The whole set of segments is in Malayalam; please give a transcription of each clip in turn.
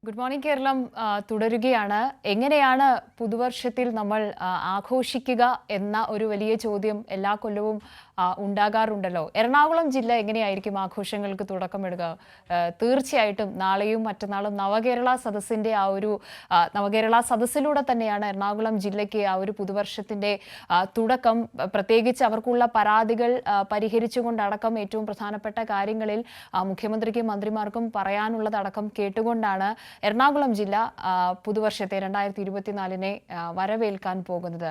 ഗുഡ് മോർണിംഗ് കേരളം തുടരുകയാണ്. എങ്ങനെയാണ് പുതുവർഷത്തിൽ നമ്മൾ ആഘോഷിക്കുക എന്ന ഒരു വലിയ ചോദ്യം എല്ലാ കൊല്ലവും ഉണ്ടാകാറുണ്ടല്ലോ. എറണാകുളം ജില്ല എങ്ങനെയായിരിക്കും ആഘോഷങ്ങൾക്ക് തുടക്കമിടുക? തീർച്ചയായിട്ടും നാളെയും മറ്റന്നാളും നവകേരള സദസ്സിന്റെ നവകേരള സദസ്സിലൂടെ തന്നെയാണ് എറണാകുളം ജില്ലയ്ക്ക് ആ ഒരു പുതുവർഷത്തിന്റെ തുടക്കം. പ്രത്യേകിച്ച് അവർക്കുള്ള പരാതികൾ പരിഹരിച്ചുകൊണ്ടടക്കം ഏറ്റവും പ്രധാനപ്പെട്ട കാര്യങ്ങളിൽ മുഖ്യമന്ത്രിക്കും മന്ത്രിമാർക്കും പറയാനുള്ളതടക്കം കേട്ടുകൊണ്ടാണ് എറണാകുളം ജില്ല പുതുവർഷത്തെ 2024 വരവേൽക്കാൻ പോകുന്നത്.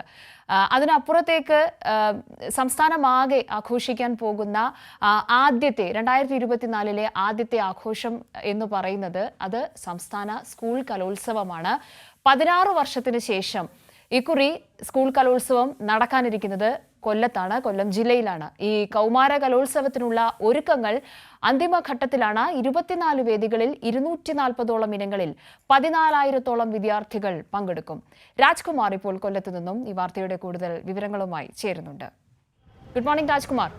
അതിനപ്പുറത്തേക്ക് സംസ്ഥാനമാകെ ആഘോഷിക്കാൻ പോകുന്ന ആദ്യത്തെ 2024 ആദ്യത്തെ ആഘോഷം എന്ന് പറയുന്നത് അത് സംസ്ഥാന സ്കൂൾ കലോത്സവമാണ്. 16 വർഷത്തിന് ശേഷം ഇക്കുറി സ്കൂൾ കലോത്സവം നടക്കാനിരിക്കുന്നത് കൊല്ലത്താണ്, കൊല്ലം ജില്ലയിലാണ്. ഈ കൗമാര കലോത്സവത്തിനുള്ള ഒരുക്കങ്ങൾ അന്തിമഘട്ടത്തിലാണ്. 24 വേദികളിൽ 240ഓളം ഇനങ്ങളിൽ 14,000ഓളം വിദ്യാർത്ഥികൾ പങ്കെടുക്കും. രാജ്കുമാർ ഇപ്പോൾ കൊല്ലത്ത് നിന്നും ഈ വാർത്തയുടെ കൂടുതൽ വിവരങ്ങളുമായി ചേരുന്നുണ്ട്. Good morning Rajkumar.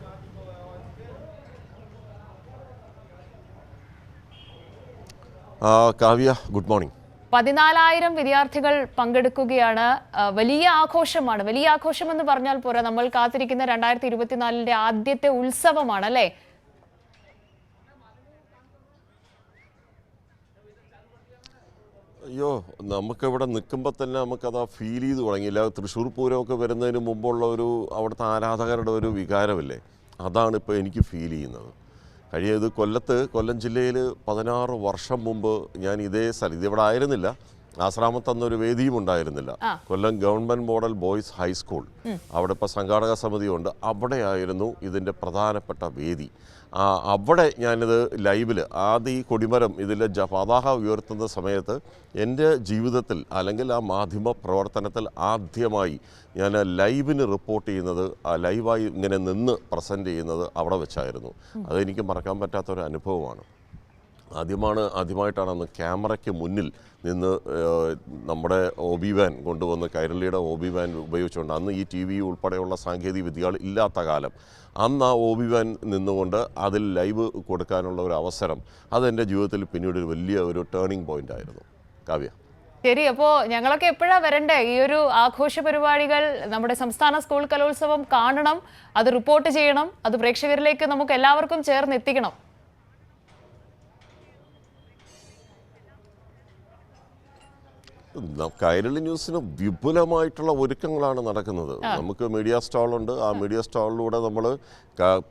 Kavya, good morning. 14,000 വിദ്യാർത്ഥികൾ പങ്കെടുക്കുകയാണ്. വലിയ ആഘോഷമാണ്. വലിയ ആഘോഷം എന്ന് പറഞ്ഞാൽ പോരാ, നമ്മൾ കാത്തിരിക്കുന്ന 2024 ആദ്യത്തെ ഉത്സവമാണ് അല്ലേ? അയ്യോ, നമുക്കിവിടെ നിൽക്കുമ്പോൾ തന്നെ നമുക്കത് ഫീൽ ചെയ്ത് തുടങ്ങിയില്ല. തൃശ്ശൂർ പൂരമൊക്കെ വരുന്നതിന് മുമ്പുള്ള അവിടുത്തെ ആരാധകരുടെ ഒരു വികാരമില്ലേ, അതാണ് ഇപ്പോൾ എനിക്ക് ഫീൽ ചെയ്യുന്നത്. കൊല്ലം ജില്ലയിൽ 16 വർഷം മുമ്പ് ഞാൻ ഇതേ സ്ഥലം, ഇതിവിടെ ആയിരുന്നില്ല, ആശ്രാമത്തന്നൊരു വേദിയും ഉണ്ടായിരുന്നില്ല. കൊല്ലം ഗവൺമെൻറ് മോഡൽ ബോയ്സ് ഹൈസ്കൂൾ, അവിടെ ഇപ്പോൾ സംഘാടക സമിതിയുണ്ട്, അവിടെയായിരുന്നു ഇതിൻ്റെ പ്രധാനപ്പെട്ട വേദി. അവിടെ ഞാനിത് ലൈവിൽ ആദ്യം ഈ കൊടിമരം ഇതിൽ പതാക ഉയർത്തുന്ന സമയത്ത് എൻ്റെ ജീവിതത്തിൽ അല്ലെങ്കിൽ ആ മാധ്യമ പ്രവർത്തനത്തിൽ ആദ്യമായി ഞാൻ ലൈവിന് റിപ്പോർട്ട് ചെയ്യുന്നത്, ലൈവായി ഇങ്ങനെ നിന്ന് പ്രസൻറ്റ് ചെയ്യുന്നത് അവിടെ വെച്ചായിരുന്നു. അതെനിക്ക് മറക്കാൻ പറ്റാത്തൊരു അനുഭവമാണ്. ആദ്യമായിട്ടാണ് അന്ന് ക്യാമറയ്ക്ക് മുന്നിൽ നിന്ന് നമ്മുടെ OB വാൻ കൊണ്ടുവന്ന്, കൈരളിയുടെ OB വാൻ ഉപയോഗിച്ചുകൊണ്ട്, അന്ന് ഈ TV ഉൾപ്പെടെയുള്ള സാങ്കേതിക വിദ്യകൾ ഇല്ലാത്ത കാലം, അന്ന് ആ OB വാൻ നിന്നുകൊണ്ട് അതിൽ ലൈവ് കൊടുക്കാനുള്ള ഒരു അവസരം, അതെൻ്റെ ജീവിതത്തിൽ പിന്നീട് ഒരു ടേണിംഗ് പോയിന്റ് ആയിരുന്നു. കാവ്യ, ശരി. അപ്പോൾ ഞങ്ങളൊക്കെ എപ്പോഴാണ് വരണ്ടേ? ഈ ഒരു ആഘോഷ പരിപാടികൾ, നമ്മുടെ സംസ്ഥാന സ്കൂൾ കലോത്സവം കാണണം, അത് റിപ്പോർട്ട് ചെയ്യണം, അത് പ്രേക്ഷകരിലേക്ക് നമുക്ക് എല്ലാവർക്കും ചേർന്ന് എത്തിക്കണം. കൈരളി ന്യൂസിന് വിപുലമായിട്ടുള്ള ഒരുക്കങ്ങളാണ് നടക്കുന്നത്. നമുക്ക് മീഡിയ സ്റ്റാളുണ്ട്. ആ മീഡിയ സ്റ്റാളിലൂടെ നമ്മൾ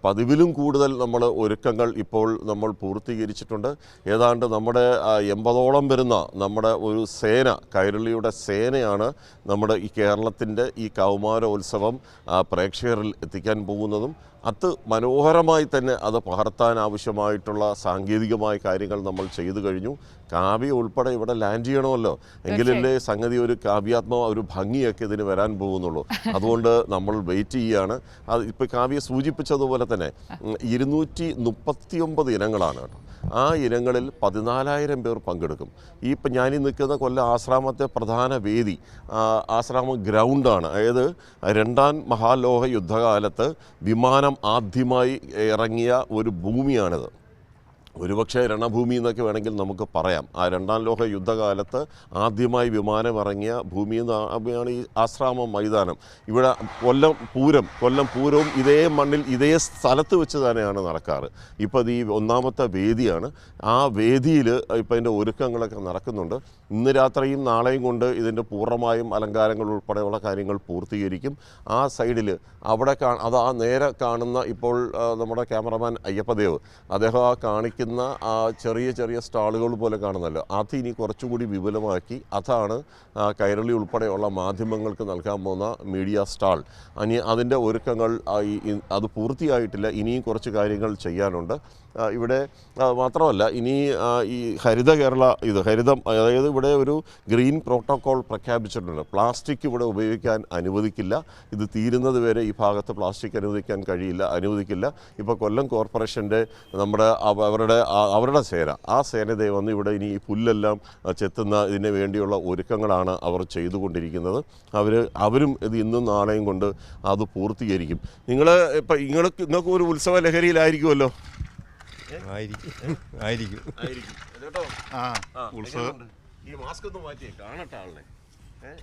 പതിവിലും കൂടുതൽ ഒരുക്കങ്ങൾ ഇപ്പോൾ നമ്മൾ പൂർത്തീകരിച്ചിട്ടുണ്ട്. ഏതാണ്ട് നമ്മുടെ 80ഓളം വരുന്ന നമ്മുടെ ഒരു സേന, കൈരളിയുടെ സേനയാണ് നമ്മുടെ ഈ കേരളത്തിൻ്റെ ഈ കൗമാരോത്സവം പ്രേക്ഷകരിൽ എത്തിക്കാൻ പോകുന്നതും. അത് മനോഹരമായി തന്നെ അത് പകർത്താൻ ആവശ്യമായിട്ടുള്ള സാങ്കേതികമായ കാര്യങ്ങൾ നമ്മൾ ചെയ്തു കഴിഞ്ഞു. കാവ്യ ഉൾപ്പെടെ ഇവിടെ ലാൻഡ് ചെയ്യണമല്ലോ, എങ്കിലല്ലേ സംഗതി ഒരു ഒരു ഭംഗിയൊക്കെ ഇതിന് വരാൻ പോകുന്നുള്ളൂ. അതുകൊണ്ട് നമ്മൾ വെയിറ്റ് ചെയ്യുകയാണ്. അത് ഇപ്പോൾ കാവ്യ സൂചിപ്പിച്ചതുപോലെ തന്നെ 239 ഇനങ്ങളാണ് കേട്ടോ. ആ ഇനങ്ങളിൽ 14,000 പേർ പങ്കെടുക്കും. ഇപ്പം ഞാനീ നിൽക്കുന്ന കൊല്ലം ആശ്രാമത്തെ പ്രധാന വേദി ആശ്രാമം ഗ്രൗണ്ടാണ്. അതായത് 2ാം മഹാലോക യുദ്ധകാലത്ത് വിമാനം ആദ്യമായി ഇറങ്ങിയ ഒരു ഭൂമിയാണിത്. ഒരുപക്ഷെ രണഭൂമി എന്നൊക്കെ വേണമെങ്കിൽ നമുക്ക് പറയാം. ആ 2ാം ലോക യുദ്ധകാലത്ത് ആദ്യമായി വിമാനം ഇറങ്ങിയ ഭൂമി എന്നാണ് ഈ ആശ്രാമം മൈതാനം. ഇവിടെ കൊല്ലം പൂരവും ഇതേ മണ്ണിൽ ഇതേ സ്ഥലത്ത് വെച്ച് തന്നെയാണ് നടക്കാറ്. ഇപ്പോൾ ഇത് ഈ 1ാമത്തെ വേദിയാണ്. ആ വേദിയിൽ ഇപ്പോൾ അതിൻ്റെ ഒരുക്കങ്ങളൊക്കെ നടക്കുന്നുണ്ട്. ഇന്ന് രാത്രിയും നാളെയും കൊണ്ട് ഇതിൻ്റെ പൂർണ്ണമായും അലങ്കാരങ്ങൾ ഉൾപ്പെടെയുള്ള കാര്യങ്ങൾ പൂർത്തീകരിക്കും. ആ സൈഡിൽ അവിടെ ആ നേരെ കാണുന്ന ഇപ്പോൾ നമ്മുടെ ക്യാമറമാൻ അയ്യപ്പദേവ്, അദ്ദേഹം ആ കാണിക്കുന്ന ആ ചെറിയ സ്റ്റാളുകൾ പോലെ കാണുന്നല്ലോ, അത് ഇനി കുറച്ചുകൂടി വിപുലമാക്കി, അതാണ് കൈരളി ഉൾപ്പെടെയുള്ള മാധ്യമങ്ങൾക്ക് നൽകാൻ പോകുന്ന മീഡിയ സ്റ്റാൾ. അതിൻ്റെ ഒരുക്കങ്ങൾ അത് പൂർത്തിയായിട്ടില്ല, ഇനിയും കുറച്ച് കാര്യങ്ങൾ ചെയ്യാനുണ്ട്. ഇവിടെ മാത്രമല്ല, ഇനി ഈ ഹരിത കേരള ഹരിതം, അതായത് ഇവിടെ ഒരു ഗ്രീൻ പ്രോട്ടോക്കോൾ പ്രഖ്യാപിച്ചിട്ടുണ്ട്. പ്ലാസ്റ്റിക് ഇവിടെ ഉപയോഗിക്കാൻ അനുവദിക്കില്ല. ഇത് തീരുന്നത് വരെ ഈ ഭാഗത്ത് പ്ലാസ്റ്റിക് അനുവദിക്കില്ല. ഇപ്പോൾ കൊല്ലം കോർപ്പറേഷൻ്റെ അവരുടെ സേന, ആ സേനയെ വന്ന് ഇവിടെ ഇനി ഈ പുല്ലെല്ലാം ചെത്തുന്ന ഇതിന് വേണ്ടിയുള്ള ഒരുക്കങ്ങളാണ് അവർ ചെയ്തുകൊണ്ടിരിക്കുന്നത്. അവരും ഇത് ഇന്നും നാളെയും കൊണ്ട് അത് പൂർത്തീകരിക്കും. നിങ്ങൾക്ക് ഒരു ഉത്സവ ലഹരിയിലായിരിക്കുമല്ലോ. ആയിരിക്കും. കേട്ടോ ഉത്സവം ഈ മാസ്ക് ഒന്ന് മാറ്റി കാണട്ടെ ആളിനെ.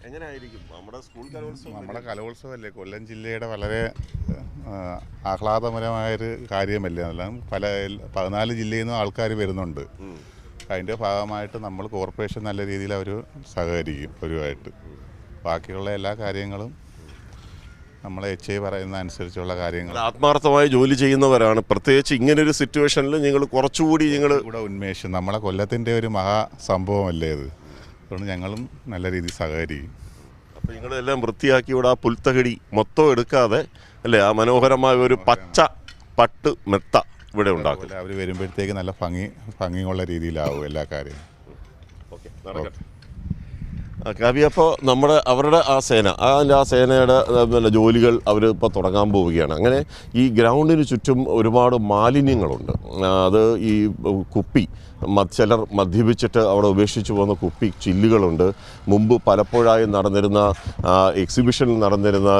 എങ്ങനെയായിരിക്കും നമ്മുടെ സ്കൂൾ കലോത്സവം? നമ്മുടെ കലോത്സവമല്ലേ കൊല്ലം ജില്ലയുടെ വളരെ ആഹ്ലാദപരമായൊരു കാര്യമല്ലേ. എല്ലാം 14 ജില്ലയിൽ നിന്നും ആൾക്കാർ വരുന്നുണ്ട്. അതിൻ്റെ ഭാഗമായിട്ട് നമ്മൾ കോർപ്പറേഷൻ നല്ല രീതിയിൽ അവർ സഹകരിക്കും അവരുമായിട്ട്. ബാക്കിയുള്ള എല്ലാ കാര്യങ്ങളും നമ്മളെ HA പറയുന്ന അനുസരിച്ചുള്ള കാര്യങ്ങൾ ആത്മാർത്ഥമായി ജോലി ചെയ്യുന്നവരാണ്. പ്രത്യേകിച്ച് ഇങ്ങനൊരു സിറ്റുവേഷനിൽ നിങ്ങൾ കുറച്ചുകൂടി ഇവിടെ ഉന്മേഷം നമ്മളെ കൊല്ലത്തിൻ്റെ ഒരു മഹാസംഭവമല്ലേ ഇത്. അതുകൊണ്ട് ഞങ്ങളും നല്ല രീതിയിൽ സഹകരിക്കും. അപ്പോൾ നിങ്ങളെല്ലാം വൃത്തിയാക്കി ഇവിടെ ആ പുൽത്തകടി മൊത്തം എടുക്കാതെ അല്ലേ ആ മനോഹരമായ ഒരു പച്ച പട്ട് മെത്ത ഇവിടെ ഉണ്ടാക്കും. അവർ വരുമ്പോഴത്തേക്ക് നല്ല ഭംഗിയുള്ള രീതിയിലാവും എല്ലാ കാര്യവും. കാവ്യ, അപ്പോൾ അവരുടെ ആ സേന ആ സേനയുടെ പിന്നെ ജോലികൾ അവർ ഇപ്പോൾ തുടങ്ങാൻ പോവുകയാണ്. അങ്ങനെ ഈ ഗ്രൗണ്ടിന് ചുറ്റും ഒരുപാട് മാലിന്യങ്ങളുണ്ട്. അത് ഈ കുപ്പി ചിലർ മദ്യപിച്ചിട്ട് അവിടെ ഉപേക്ഷിച്ച് പോകുന്ന കുപ്പി ചില്ലുകളുണ്ട്. മുമ്പ് പലപ്പോഴായി നടന്നിരുന്ന എക്സിബിഷനിൽ നടന്നിരുന്ന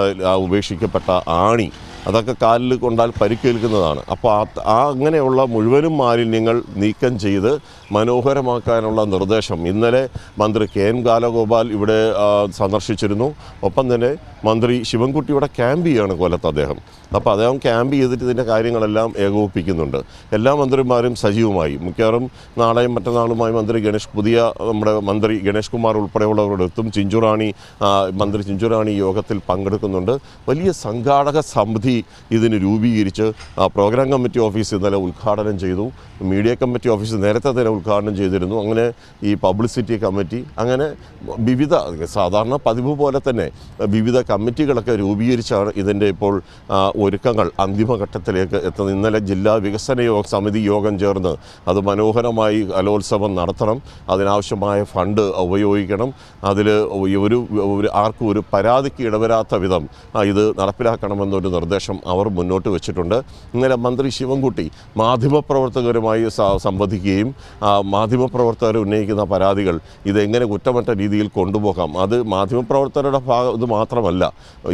ഉപേക്ഷിക്കപ്പെട്ട ആണി, അതൊക്കെ കാലിൽ കൊണ്ടാൽ പരിക്കേൽക്കുന്നതാണ്. അപ്പോൾ അങ്ങനെയുള്ള മുഴുവനും മാലിന്യങ്ങൾ നീക്കം ചെയ്ത് മനോഹരമാക്കാനുള്ള നിർദ്ദേശം ഇന്നലെ മന്ത്രി KN ബാലഗോപാൽ ഇവിടെ സന്ദർശിച്ചിരുന്നു. ഒപ്പം തന്നെ മന്ത്രി ശിവൻകുട്ടി ഇവിടെ ക്യാമ്പ് ചെയ്യുകയാണ് കൊല്ലത്ത് അദ്ദേഹം. അപ്പോൾ അദ്ദേഹം ക്യാമ്പ് ചെയ്തിട്ട് ഇതിൻ്റെ കാര്യങ്ങളെല്ലാം ഏകോപിപ്പിക്കുന്നുണ്ട്. എല്ലാ മന്ത്രിമാരും സജീവമായി. മിക്കവാറും നാളെയും മറ്റന്നാളുമായി നമ്മുടെ മന്ത്രി ഗണേഷ് കുമാർ ഉൾപ്പെടെയുള്ളവരോട് എത്തും. മന്ത്രി ചിഞ്ചുറാണി യോഗത്തിൽ പങ്കെടുക്കുന്നുണ്ട്. വലിയ സംഘാടക സമിതി ഇതിന് രൂപീകരിച്ച് പ്രോഗ്രാം കമ്മിറ്റി ഓഫീസ് ഇന്നലെ ഉദ്ഘാടനം ചെയ്തു. മീഡിയ കമ്മിറ്റി ഓഫീസ് നേരത്തെ തന്നെ ഉദ്ഘാടനം ചെയ്തിരുന്നു. അങ്ങനെ ഈ പബ്ലിസിറ്റി കമ്മിറ്റി, അങ്ങനെ വിവിധ സാധാരണ പതിവ് പോലെ തന്നെ വിവിധ കമ്മിറ്റികളൊക്കെ രൂപീകരിച്ചാണ് ഇതിൻ്റെ ഇപ്പോൾ ഒരുക്കങ്ങൾ അന്തിമഘട്ടത്തിലേക്ക് എത്തുന്നത്. ഇന്നലെ ജില്ലാ വികസന സമിതി യോഗം ചേർന്ന് അത് മനോഹരമായി കലോത്സവം നടത്തണം, അതിനാവശ്യമായ ഫണ്ട് ഉപയോഗിക്കണം, അതിൽ ആർക്കും ഒരു പരാതിക്ക് ഇടവരാത്ത വിധം ഇത് നടപ്പിലാക്കണമെന്നൊരു നിർദ്ദേശം അവർ മുന്നോട്ട് വെച്ചിട്ടുണ്ട്. ഇന്നലെ മന്ത്രി ശിവൻകുട്ടി മാധ്യമപ്രവർത്തകരുമായി സംവദിക്കുകയും മാധ്യമപ്രവർത്തകർ ഉന്നയിക്കുന്ന പരാതികൾ ഇതെങ്ങനെ കുറ്റമറ്റ രീതിയിൽ കൊണ്ടുപോകാം, അത് മാധ്യമപ്രവർത്തകരുടെ ഇത് മാത്രമല്ല,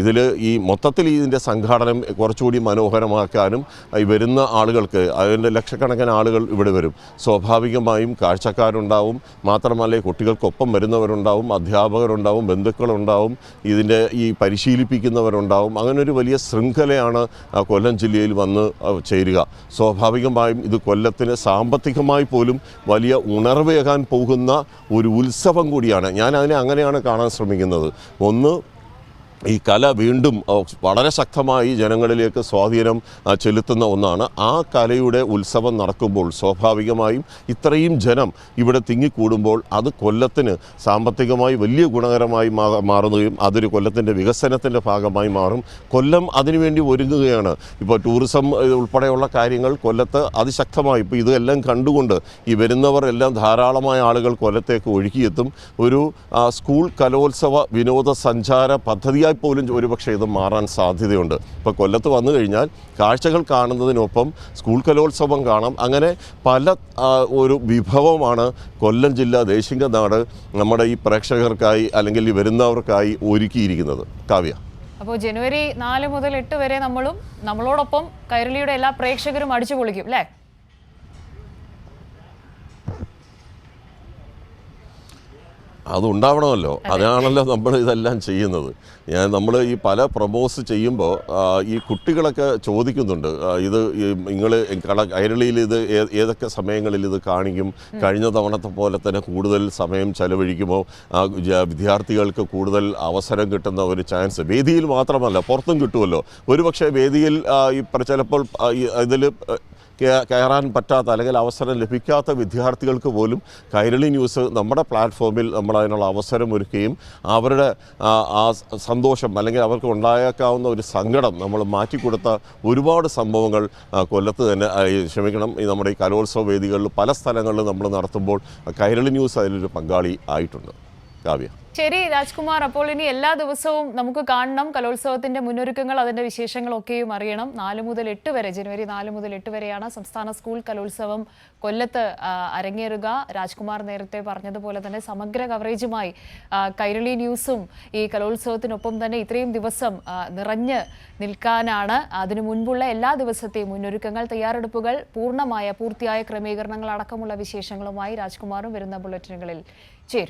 ഇതിൽ ഈ മൊത്തത്തിൽ ഇതിൻ്റെ സംഘാടനം കുറച്ചുകൂടി മനോഹരമാക്കാനും ഈ വരുന്ന ആളുകൾക്ക്, അതിൻ്റെ ലക്ഷക്കണക്കിന് ആളുകൾ ഇവിടെ വരും, സ്വാഭാവികമായും കാഴ്ചക്കാരുണ്ടാവും, മാത്രമല്ല കുട്ടികൾക്കൊപ്പം വരുന്നവരുണ്ടാവും, അധ്യാപകരുണ്ടാവും, ബന്ധുക്കളുണ്ടാവും, ഇതിൻ്റെ ഈ പരിശീലിപ്പിക്കുന്നവരുണ്ടാവും. അങ്ങനൊരു വലിയ ശൃംഖലയാണ് കൊല്ലം ജില്ലയിൽ വന്ന് ചേരുക. സ്വാഭാവികമായും ഇത് കൊല്ലത്തിന് സാമ്പത്തികമായി പോലും വലിയ ഉണർവേകാൻ പോകുന്ന ഒരു ഉത്സവം കൂടിയാണ്. ഞാൻ അതിനെ അങ്ങനെയാണ് കാണാൻ ശ്രമിക്കുന്നത്. ഒന്ന്, ഈ കല വീണ്ടും വളരെ ശക്തമായി ജനങ്ങളിലേക്ക് സ്വാധീനം ചെലുത്തുന്ന ഒന്നാണ്. ആ കലയുടെ ഉത്സവം നടക്കുമ്പോൾ സ്വാഭാവികമായും ഇത്രയും ജനം ഇവിടെ തിങ്ങിക്കൂടുമ്പോൾ അത് കൊല്ലത്തിന് സാമ്പത്തികമായി വലിയ ഗുണകരമായി മാറുകയും അതൊരു കൊല്ലത്തിൻ്റെ വികസനത്തിൻ്റെ ഭാഗമായി മാറും. കൊല്ലം അതിനുവേണ്ടി ഒരുങ്ങുകയാണ്. ഇപ്പോൾ ടൂറിസം ഉൾപ്പെടെയുള്ള കാര്യങ്ങൾ കൊല്ലത്ത് അതിശക്തമായി ഇപ്പോൾ ഇതെല്ലാം കണ്ടുകൊണ്ട് ഈ വരുന്നവർ എല്ലാം ധാരാളമായ ആളുകൾ കൊല്ലത്തേക്ക് ഒഴുകിയെത്തും. ഒരു സ്കൂൾ കലോത്സവ വിനോദസഞ്ചാര പദ്ധതിയായി പോലും ഒരുപക്ഷെ ഇത് മാറാൻ സാധ്യതയുണ്ട്. ഇപ്പോൾ കൊല്ലത്ത് വന്നു കഴിഞ്ഞാൽ കാഴ്ചകൾ കാണുന്നതിനൊപ്പം സ്കൂൾ കലോത്സവം കാണാം. അങ്ങനെ പല ഒരു വിഭവമാണ് കൊല്ലം ജില്ല ദേശിംഗനാട് നമ്മുടെ ഈ പ്രേക്ഷകർക്കായി അല്ലെങ്കിൽ ഈ വരുന്നവർക്കായി ഒരുക്കിയിരിക്കുന്നത്. കാവ്യ, അപ്പോൾ ജനുവരി 4 മുതൽ 8 വരെ നമ്മളോടൊപ്പം കൈരളിയുടെ എല്ലാ പ്രേക്ഷകരും അടിച്ചു പൊളിക്കും അല്ലേ? അതുണ്ടാവണമല്ലോ, അതാണല്ലോ നമ്മൾ ഇതെല്ലാം ചെയ്യുന്നത്. നമ്മൾ ഈ പല പ്രൊമോസ് ചെയ്യുമ്പോൾ ഈ കുട്ടികളൊക്കെ ചോദിക്കുന്നുണ്ട്, ഇത് നിങ്ങൾ കൈരളിയിൽ ഇത് ഏതൊക്കെ സമയങ്ങളിൽ ഇത് കാണിക്കും, കഴിഞ്ഞ തവണത്തെ പോലെ തന്നെ കൂടുതൽ സമയം ചെലവഴിക്കുമോ, വിദ്യാർത്ഥികൾക്ക് കൂടുതൽ അവസരം കിട്ടുന്ന ഒരു ചാൻസ് വേദിയിൽ മാത്രമല്ല പുറത്തും കിട്ടുമല്ലോ. ഒരുപക്ഷെ വേദിയിൽ ചിലപ്പോൾ ഇതിൽ കയറാൻ പറ്റാത്ത അല്ലെങ്കിൽ അവസരം ലഭിക്കാത്ത വിദ്യാർത്ഥികൾക്ക് പോലും കൈരളി ന്യൂസ് നമ്മുടെ പ്ലാറ്റ്ഫോമിൽ നമ്മൾ അതിനുള്ള അവസരം ഒരുക്കുകയും അവരുടെ ആ സന്തോഷം അല്ലെങ്കിൽ അവർക്ക് ഉണ്ടായേക്കാവുന്ന ഒരു സങ്കടം നമ്മൾ മാറ്റിക്കൊടുത്ത ഒരുപാട് സംഭവങ്ങൾ കൊല്ലത്ത് തന്നെ നമ്മുടെ ഈ കലോത്സവ വേദികളിൽ പല സ്ഥലങ്ങളിലും നമ്മൾ നടത്തുമ്പോൾ കൈരളി ന്യൂസ് അതിലൊരു പങ്കാളി ആയിട്ടുണ്ട്. കാവ്യ. ശരി രാജ്കുമാർ, അപ്പോൾ ഇനി എല്ലാ ദിവസവും നമുക്ക് കാണണം കലോത്സവത്തിന്റെ മുന്നൊരുക്കങ്ങൾ, അതിന്റെ വിശേഷങ്ങളൊക്കെയും അറിയണം. 4 മുതൽ 8 വരെ, ജനുവരി 4 മുതൽ 8 വരെയാണ് സംസ്ഥാന സ്കൂൾ കലോത്സവം കൊല്ലത്ത് അരങ്ങേറുക. രാജ്കുമാർ നേരത്തെ പറഞ്ഞതുപോലെ തന്നെ സമഗ്ര കവറേജുമായി കൈരളി ന്യൂസും ഈ കലോത്സവത്തിനൊപ്പം തന്നെ ഇത്രയും ദിവസം നിറഞ്ഞ് നിൽക്കാനാണ്. അതിനു മുൻപുള്ള എല്ലാ ദിവസത്തെയും മുന്നൊരുക്കങ്ങൾ, തയ്യാറെടുപ്പുകൾ, പൂർത്തിയായ ക്രമീകരണങ്ങൾ അടക്കമുള്ള വിശേഷങ്ങളുമായി രാജ്കുമാറും വരുന്ന ബുള്ളറ്റിനുകളിൽ ചേരും.